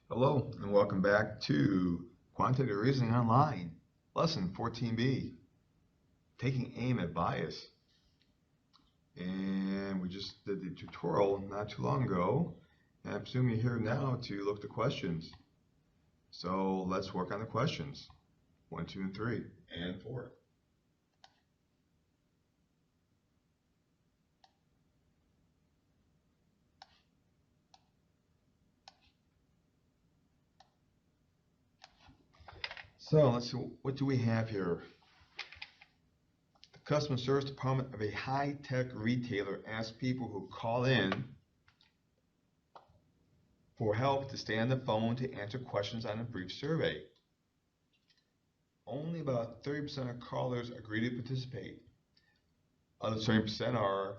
Hello and welcome back to Quantitative Reasoning Online, Lesson 14b, Taking Aim at Bias. And we just did the tutorial not too long ago, and I presume you're here now to look at the questions. So let's work on the questions, 1, 2, and 3, and 4. So let's see, what do we have here? The customer service department of a high-tech retailer asks people who call in for help to stay on the phone to answer questions on a brief survey. Only about 30% of callers agree to participate. Other 30% are,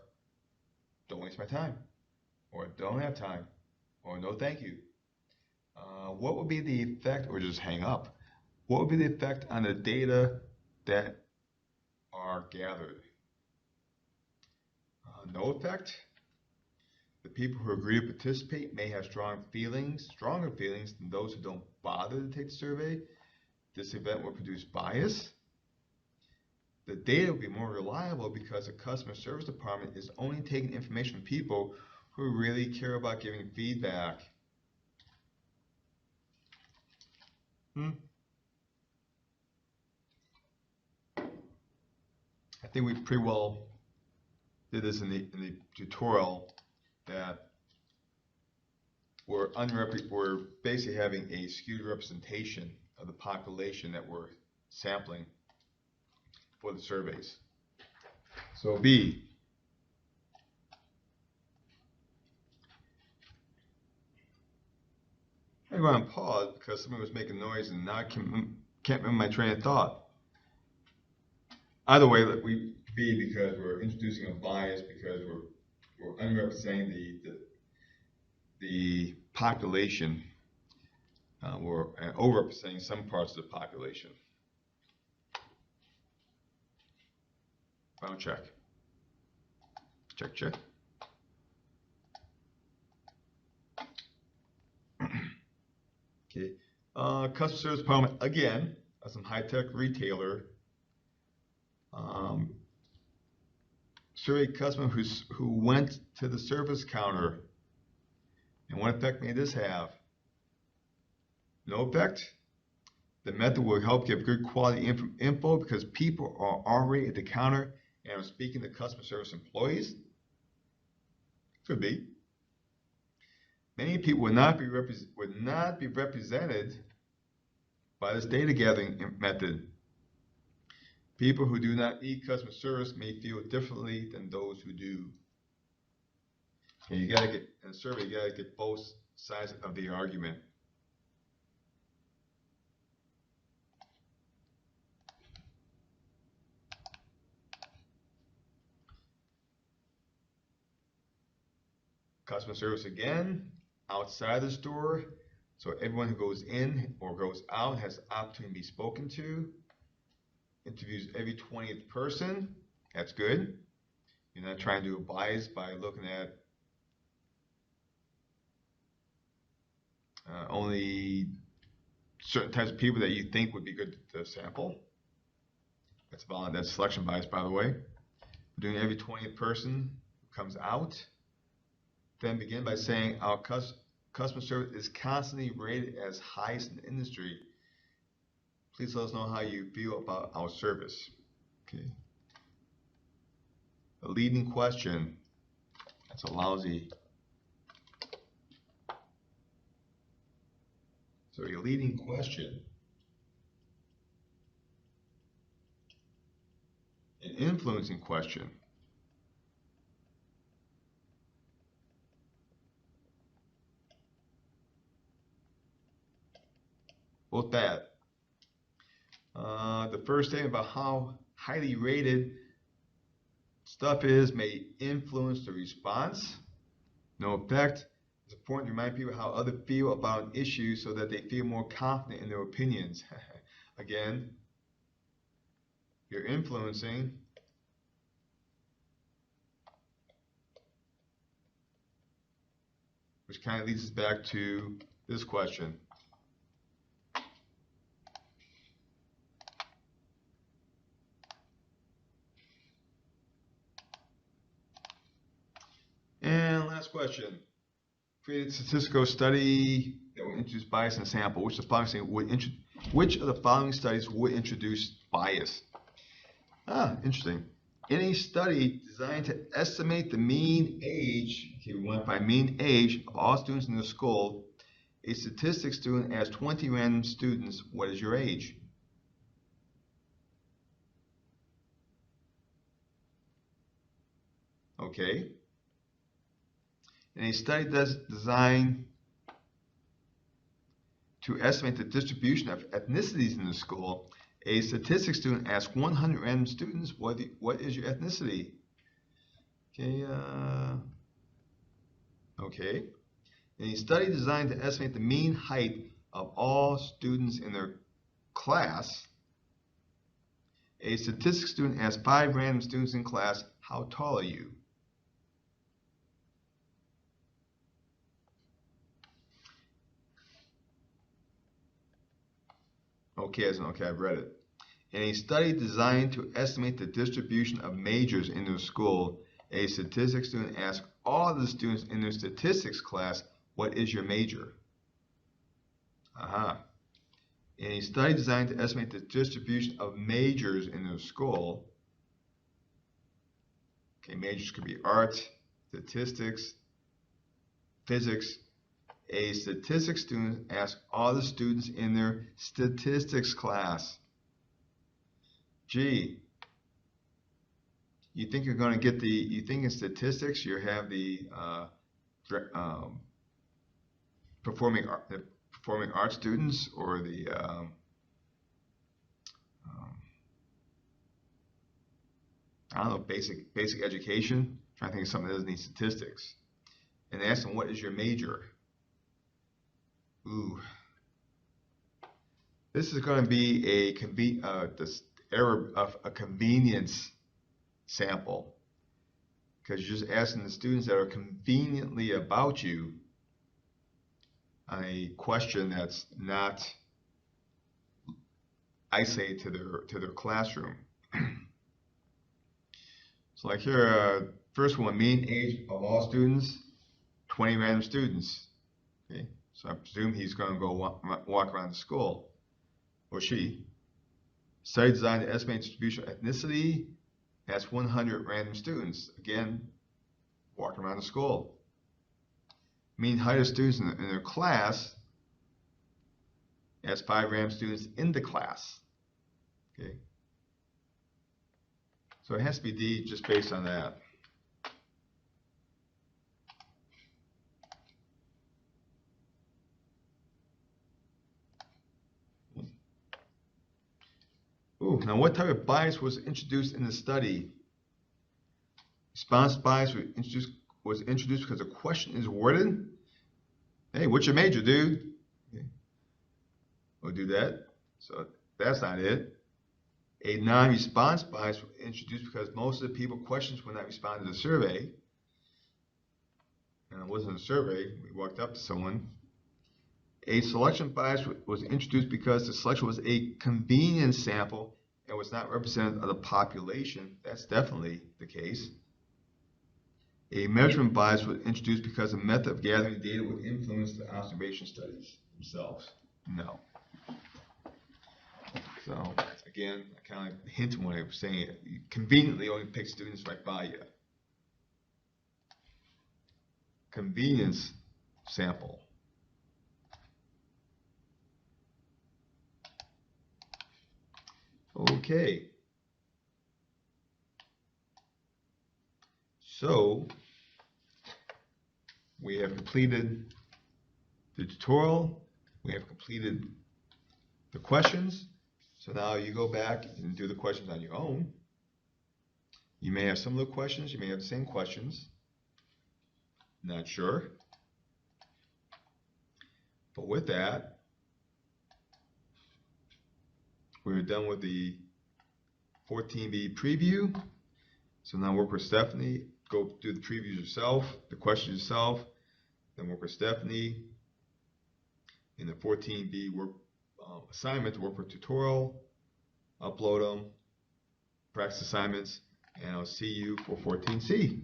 don't waste my time, or don't have time, or no thank you. What would be the effect, or just hang up? What would be the effect on the data that are gathered? No effect. The people who agree to participate may have stronger feelings than those who don't bother to take the survey. This event will produce bias. The data will be more reliable because the customer service department is only taking information from people who really care about giving feedback. I think we pretty well did this in the tutorial that we're basically having a skewed representation of the population that we're sampling for the surveys. So B. I go on pause because somebody was making noise and now I can't remember my train of thought. Either way, we B, because we're introducing a bias because we're unrepresenting the population. We're overrepresenting some parts of the population. Final check. Check, check. Okay. Customer service department, again, some high-tech retailer. Surveyed customer who went to the service counter. And what effect may this have? No effect. The method will help give good quality info because people are already at the counter and are speaking to customer service employees. Could be. Many people would not be represented by this data gathering method. People who do not need customer service may feel differently than those who do. And you gotta get in a survey, you gotta get both sides of the argument. Customer service again, outside the store. So everyone who goes in or goes out has the opportunity to be spoken to. Interviews every 20th person. That's good. You're not trying to do a bias by looking at only certain types of people that you think would be good to sample. That's selection bias, by the way. Doing every 20th person who comes out. Then begin by saying our customer service is constantly rated as highest in the industry. Please let us know how you feel about our service. Okay. A leading question. That's a lousy. So a leading question. An influencing question. Both bad. The first thing about how highly rated stuff is may influence the response. No effect. It's important to remind people how others feel about an issue so that they feel more confident in their opinions. Again, you're influencing. Which kind of leads us back to this question. And last question. Create a statistical study that will introduce bias in a sample. Which of the following studies would introduce bias? Interesting. Any study designed to estimate the mean age, okay, we went by mean age of all students in the school. A statistics student asks 20 random students, what is your age? Okay. And a study designed to estimate the distribution of ethnicities in the school. A statistics student asks 100 random students, what is your ethnicity? Okay. Okay. In a study designed to estimate the mean height of all students in their class, a statistics student asked 5 random students in class, how tall are you? Okay, I've read it. In a study designed to estimate the distribution of majors in their school, a statistics student asked all the students in their statistics class, what is your major? In a study designed to estimate the distribution of majors in their school, okay, majors could be art, statistics, physics. A statistics student asked all the students in their statistics class, gee, you think you're going to get you think in statistics you have the performing arts students or the I don't know, basic education. I'm trying to think of something that doesn't need statistics. And they ask them, what is your major? Ooh. This is going to be this error of a convenience sample, because you're just asking the students that are conveniently about you on a question that's not isolated to their classroom. So like here, first one, mean age of all students, 20 random students. Okay, so I presume he's going to go walk around the school, or she. Study designed to estimate distribution of ethnicity. That's 100 random students. Again, walking around the school. Mean height of students in their class. That's 5 random students in the class. Okay. So it has to be D just based on that. Ooh, now what type of bias was introduced in the study? Response bias was introduced because the question is worded. Hey, what's your major, dude? Okay. We'll do that. So that's not it. A non-response bias was introduced because most of the people questions would not respond to the survey. And it wasn't a survey. We walked up to someone. A selection bias was introduced because the selection was a convenience sample and was not representative of the population. That's definitely the case. A measurement bias was introduced because the method of gathering data would influence the observation studies themselves. No. So again, I kind of hinted when I was saying it. You conveniently only pick students right by you. Convenience sample. Okay. So we have completed the tutorial. We have completed the questions. So now you go back and do the questions on your own. You may have similar questions. You may have the same questions. Not sure. But with that, we're done with the 14B preview. So now work with Stephanie. Go do the previews yourself, the questions yourself. Then work with Stephanie. in the 14B work assignment to work for tutorial, upload them, practice assignments, and I'll see you for 14C.